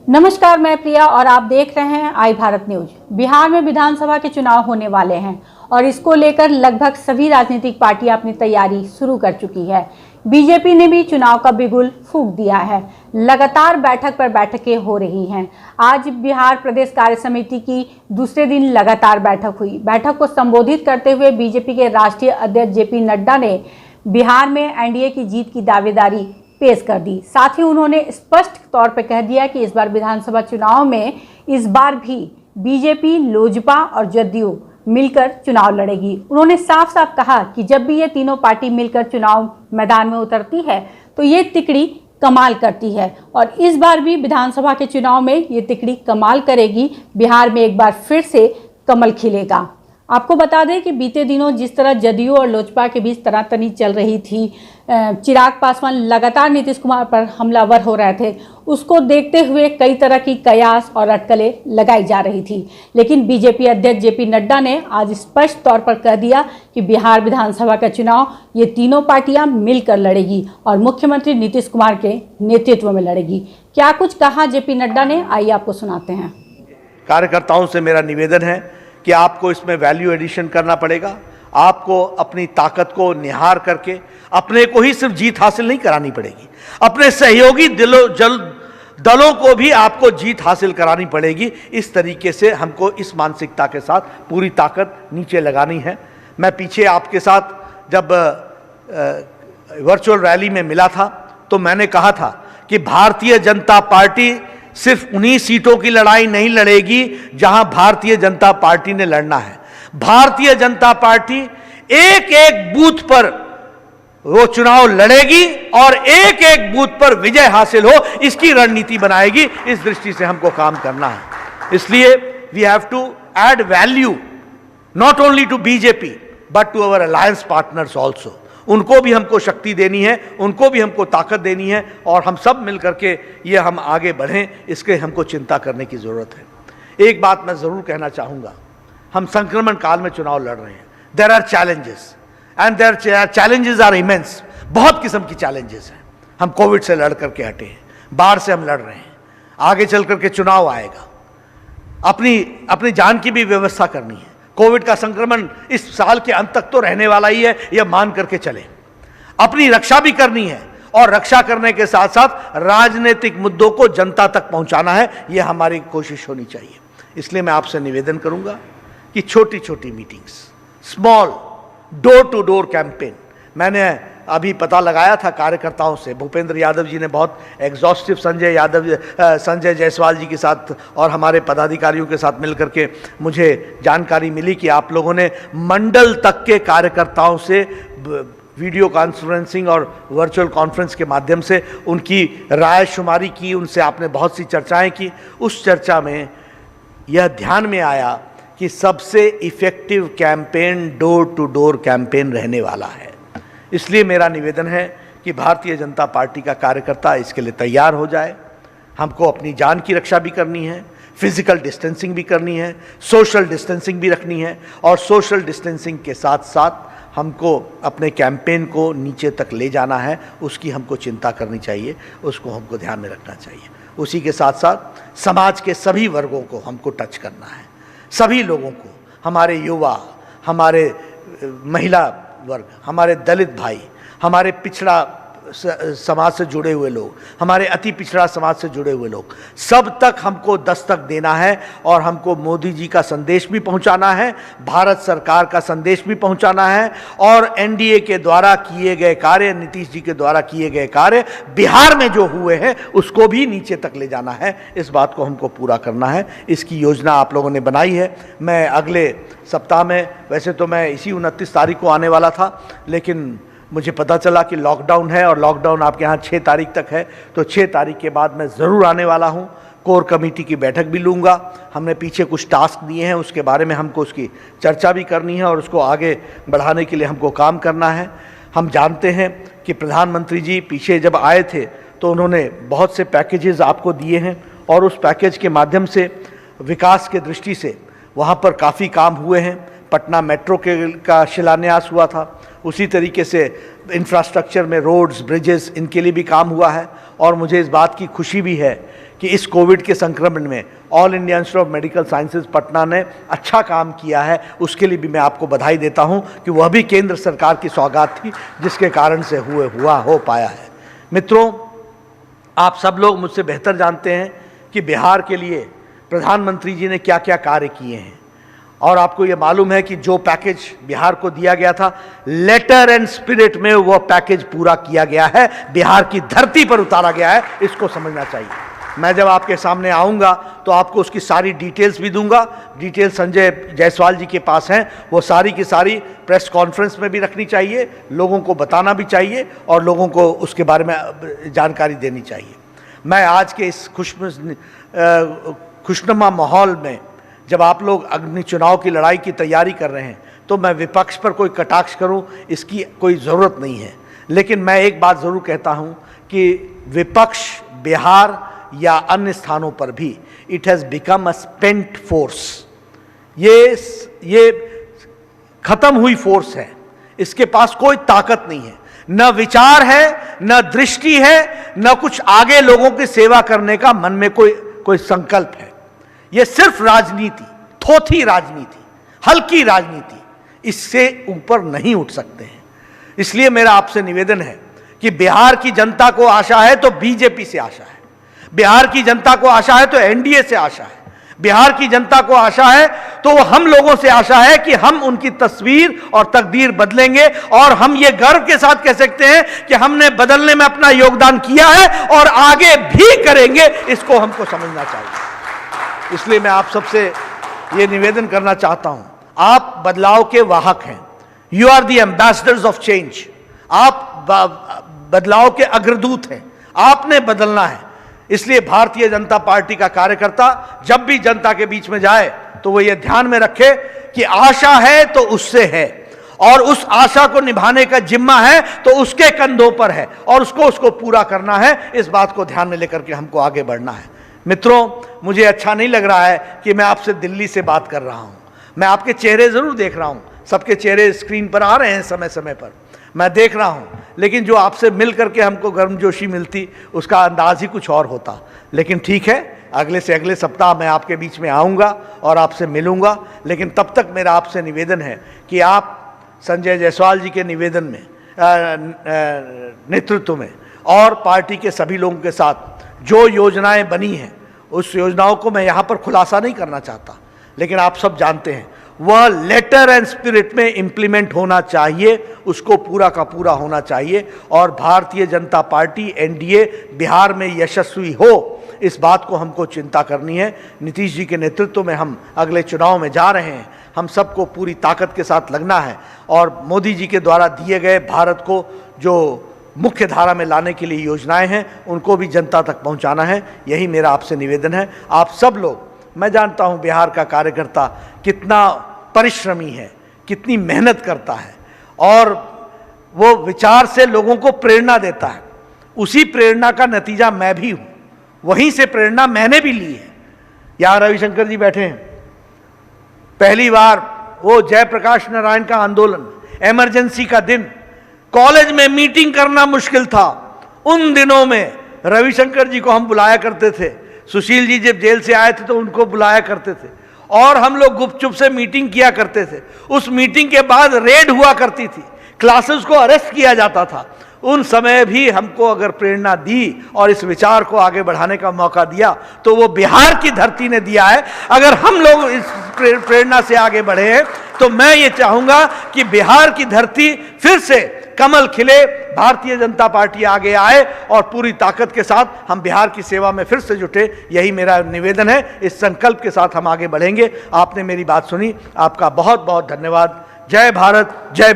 नमस्कार, मैं प्रिया और आप देख रहे हैं आई भारत न्यूज। बिहार में विधानसभा के चुनाव होने वाले हैं और इसको लेकर लगभग सभी राजनीतिक पार्टियां अपनी तैयारी शुरू कर चुकी है। बीजेपी ने भी चुनाव का बिगुल फूंक दिया है। लगातार बैठक पर बैठकें हो रही हैं। आज बिहार प्रदेश कार्य समिति की दूसरे दिन लगातार बैठक हुई। बैठक को संबोधित करते हुए बीजेपी के राष्ट्रीय अध्यक्ष जेपी नड्डा ने बिहार में एनडीए की जीत की दावेदारी पेश कर दी। साथ ही उन्होंने स्पष्ट तौर पर कह दिया कि इस बार विधानसभा चुनाव में इस बार भी बीजेपी, लोजपा और जदयू मिलकर चुनाव लड़ेगी। उन्होंने साफ साफ कहा कि जब भी ये तीनों पार्टी मिलकर चुनाव मैदान में उतरती है तो ये तिकड़ी कमाल करती है और इस बार भी विधानसभा के चुनाव में ये तिकड़ी कमाल करेगी। बिहार में एक बार फिर से कमल खिलेगा। आपको बता दें कि बीते दिनों जिस तरह जदयू और लोजपा के बीच तनातनी चल रही थी, चिराग पासवान लगातार नीतीश कुमार पर हमलावर हो रहे थे, उसको देखते हुए कई तरह की कयास और अटकलें लगाई जा रही थी। लेकिन बीजेपी अध्यक्ष जेपी नड्डा ने आज स्पष्ट तौर पर कह दिया कि बिहार विधानसभा का चुनाव ये तीनों पार्टियां मिलकर लड़ेगी और मुख्यमंत्री नीतीश कुमार के नेतृत्व में लड़ेगी। क्या कुछ कहा जेपी नड्डा ने, आइए आपको सुनाते हैं। कार्यकर्ताओं से मेरा निवेदन है कि आपको इसमें वैल्यू एडिशन करना पड़ेगा। आपको अपनी ताकत को निहार करके अपने को ही सिर्फ जीत हासिल नहीं करानी पड़ेगी, अपने सहयोगी दलों को भी आपको जीत हासिल करानी पड़ेगी। इस तरीके से हमको इस मानसिकता के साथ पूरी ताकत नीचे लगानी है। मैं पीछे आपके साथ जब वर्चुअल रैली में मिला था तो मैंने कहा था कि भारतीय जनता पार्टी सिर्फ उन्हीं सीटों की लड़ाई नहीं लड़ेगी जहां भारतीय जनता पार्टी ने लड़ना है। भारतीय जनता पार्टी एक एक बूथ पर वो चुनाव लड़ेगी और एक एक बूथ पर विजय हासिल हो, इसकी रणनीति बनाएगी। इस दृष्टि से हमको काम करना है। इसलिए we have to add value not only to BJP but to our alliance partners also. उनको भी हमको शक्ति देनी है, उनको भी हमको ताकत देनी है और हम सब मिलकर के ये हम आगे बढ़ें, इसके हमको चिंता करने की जरूरत है। एक बात मैं जरूर कहना चाहूँगा, हम संक्रमण काल में चुनाव लड़ रहे हैं। There are challenges and there challenges are immense. बहुत किस्म की चैलेंजेस हैं। हम कोविड से लड़ करके हटे हैं, बाढ़ से हम लड़ रहे हैं, आगे चल करके चुनाव आएगा, अपनी जान की भी व्यवस्था करनी है। कोविड का संक्रमण इस साल के अंत तक तो रहने वाला ही है, यह मान करके चले। अपनी रक्षा भी करनी है और रक्षा करने के साथ साथ राजनीतिक मुद्दों को जनता तक पहुंचाना है, यह हमारी कोशिश होनी चाहिए। इसलिए मैं आपसे निवेदन करूंगा कि छोटी छोटी meetings, small door to door campaign, मैंने अभी पता लगाया था कार्यकर्ताओं से। भूपेंद्र यादव जी ने बहुत एग्जॉस्टिव संजय जायसवाल जी के साथ और हमारे पदाधिकारियों के साथ मिलकर के मुझे जानकारी मिली कि आप लोगों ने मंडल तक के कार्यकर्ताओं से वीडियो कॉन्फ्रेंसिंग और वर्चुअल कॉन्फ्रेंस के माध्यम से उनकी राय शुमारी की, उनसे आपने बहुत सी चर्चाएं की। उस चर्चा में यह ध्यान में आया कि सबसे effective campaign door to door campaign रहने वाला है। इसलिए मेरा निवेदन है कि भारतीय जनता पार्टी का कार्यकर्ता इसके लिए तैयार हो जाए। हमको अपनी जान की रक्षा भी करनी है, फिजिकल डिस्टेंसिंग भी करनी है, सोशल डिस्टेंसिंग भी रखनी है और सोशल डिस्टेंसिंग के साथ साथ हमको अपने कैंपेन को नीचे तक ले जाना है। उसकी हमको चिंता करनी चाहिए, उसको हमको ध्यान में रखना चाहिए। उसी के साथ साथ समाज के सभी वर्गों को हमको टच करना है, सभी लोगों को, हमारे युवा, हमारे महिला वर्ग, हमारे दलित भाई, हमारे पिछड़ा समाज से जुड़े हुए लोग, हमारे अति पिछड़ा समाज से जुड़े हुए लोग, सब तक हमको दस्तक देना है और हमको मोदी जी का संदेश भी पहुंचाना है, भारत सरकार का संदेश भी पहुंचाना है और एनडीए के द्वारा किए गए कार्य, नीतीश जी के द्वारा किए गए कार्य बिहार में जो हुए हैं उसको भी नीचे तक ले जाना है। इस बात को हमको पूरा करना है। इसकी योजना आप लोगों ने बनाई है। मैं अगले सप्ताह में, वैसे तो मैं इसी 29 तारीख को आने वाला था, लेकिन मुझे पता चला कि लॉकडाउन है और लॉकडाउन आपके यहाँ 6 तारीख तक है, तो 6 तारीख के बाद मैं ज़रूर आने वाला हूँ। कोर कमेटी की बैठक भी लूँगा। हमने पीछे कुछ टास्क दिए हैं, उसके बारे में हमको उसकी चर्चा भी करनी है और उसको आगे बढ़ाने के लिए हमको काम करना है। हम जानते हैं कि प्रधानमंत्री जी पीछे जब आए थे तो उन्होंने बहुत से पैकेजेस आपको दिए हैं और उस पैकेज के माध्यम से विकास के दृष्टि से वहाँ पर काफ़ी काम हुए हैं। पटना मेट्रो का शिलान्यास हुआ था, उसी तरीके से इंफ्रास्ट्रक्चर में रोड्स, ब्रिजेस, इनके लिए भी काम हुआ है। और मुझे इस बात की खुशी भी है कि इस कोविड के संक्रमण में all India institute of medical sciences Patna ने अच्छा काम किया है, उसके लिए भी मैं आपको बधाई देता हूं कि वह भी केंद्र सरकार की सौगात थी जिसके कारण से हो पाया है। मित्रों, आप सब लोग मुझसे बेहतर जानते हैं कि बिहार के लिए प्रधानमंत्री जी ने क्या क्या कार्य किए हैं, और आपको ये मालूम है कि जो पैकेज बिहार को दिया गया था, लेटर एंड स्पिरिट में वह पैकेज पूरा किया गया है, बिहार की धरती पर उतारा गया है, इसको समझना चाहिए। मैं जब आपके सामने आऊंगा तो आपको उसकी सारी डिटेल्स भी दूंगा। डिटेल संजय जायसवाल जी के पास हैं, वो सारी की सारी प्रेस कॉन्फ्रेंस में भी रखनी चाहिए, लोगों को बताना भी चाहिए और लोगों को उसके बारे में जानकारी देनी चाहिए। मैं आज के इस खुशनुमा माहौल में जब आप लोग अग्नि चुनाव की लड़ाई की तैयारी कर रहे हैं तो मैं विपक्ष पर कोई कटाक्ष करूं, इसकी कोई ज़रूरत नहीं है। लेकिन मैं एक बात ज़रूर कहता हूं कि विपक्ष बिहार या अन्य स्थानों पर भी it has become a spent force. ये खत्म हुई फोर्स है, इसके पास कोई ताकत नहीं है, न विचार है, न दृष्टि है, न कुछ आगे लोगों की सेवा करने का मन में कोई संकल्प है। यह सिर्फ राजनीति, थोथी राजनीति, हल्की राजनीति, इससे ऊपर नहीं उठ सकते हैं। इसलिए मेरा आपसे निवेदन है कि बिहार की जनता को आशा है तो बीजेपी से आशा है, बिहार की जनता को आशा है तो एनडीए से आशा है, बिहार की जनता को आशा है तो वो हम लोगों से आशा है कि हम उनकी तस्वीर और तकदीर बदलेंगे, और हम ये गर्व के साथ कह सकते हैं कि हमने बदलने में अपना योगदान किया है और आगे भी करेंगे। इसको हमको समझना चाहिए। इसलिए मैं आप सबसे ये निवेदन करना चाहता हूं, आप बदलाव के वाहक हैं, you are the ambassadors of change. आप बदलाव के अग्रदूत हैं, आपने बदलना है। इसलिए भारतीय जनता पार्टी का कार्यकर्ता जब भी जनता के बीच में जाए तो वो ये ध्यान में रखे कि आशा है तो उससे है, और उस आशा को निभाने का जिम्मा है तो उसके कंधों पर है, और उसको पूरा करना है। इस बात को ध्यान में लेकर के हमको आगे बढ़ना है। मित्रों, मुझे अच्छा नहीं लग रहा है कि मैं आपसे दिल्ली से बात कर रहा हूं। मैं आपके चेहरे जरूर देख रहा हूं, सबके चेहरे स्क्रीन पर आ रहे हैं समय समय पर, मैं देख रहा हूं, लेकिन जो आपसे मिल करके हमको गर्मजोशी मिलती उसका अंदाज ही कुछ और होता। लेकिन ठीक है, अगले से अगले सप्ताह मैं आपके बीच में आऊंगा और आपसे मिलूंगा। लेकिन तब तक मेरा आपसे निवेदन है कि आप संजय जायसवाल जी के निवेदन में नेतृत्व में और पार्टी के सभी लोगों के साथ जो योजनाएं बनी हैं, उस योजनाओं को मैं यहाँ पर खुलासा नहीं करना चाहता, लेकिन आप सब जानते हैं वह लेटर एंड स्पिरिट में इंप्लीमेंट होना चाहिए, उसको पूरा का पूरा होना चाहिए, और भारतीय जनता पार्टी एनडीए बिहार में यशस्वी हो, इस बात को हमको चिंता करनी है। नीतीश जी के नेतृत्व में हम अगले चुनाव में जा रहे हैं, हम सबको पूरी ताकत के साथ लगना है, और मोदी जी के द्वारा दिए गए भारत को जो मुख्य धारा में लाने के लिए योजनाएं हैं उनको भी जनता तक पहुंचाना है। यही मेरा आपसे निवेदन है। आप सब लोग, मैं जानता हूं बिहार का कार्यकर्ता कितना परिश्रमी है, कितनी मेहनत करता है, और वो विचार से लोगों को प्रेरणा देता है। उसी प्रेरणा का नतीजा मैं भी हूं, वहीं से प्रेरणा मैंने भी ली है। यहां रविशंकर जी बैठे हैं, पहली बार वो जयप्रकाश नारायण का आंदोलन, इमरजेंसी का दिन, कॉलेज में मीटिंग करना मुश्किल था। उन दिनों में रविशंकर जी को हम बुलाया करते थे, सुशील जी जब जेल से आए थे तो उनको बुलाया करते थे, और हम लोग गुपचुप से मीटिंग किया करते थे। उस मीटिंग के बाद रेड हुआ करती थी, क्लासेस को अरेस्ट किया जाता था। उन समय भी हमको अगर प्रेरणा दी और इस विचार को आगे बढ़ाने का मौका दिया तो वो बिहार की धरती ने दिया है। अगर हम लोग इस प्रेरणा से आगे बढ़े हैं तो मैं ये चाहूंगा कि बिहार की धरती फिर से कमल खिले, भारतीय जनता पार्टी आगे आए और पूरी ताकत के साथ हम बिहार की सेवा में फिर से जुटे। यही मेरा निवेदन है। इस संकल्प के साथ हम आगे बढ़ेंगे। आपने मेरी बात सुनी, आपका बहुत बहुत धन्यवाद। जय भारत, जय बिहार।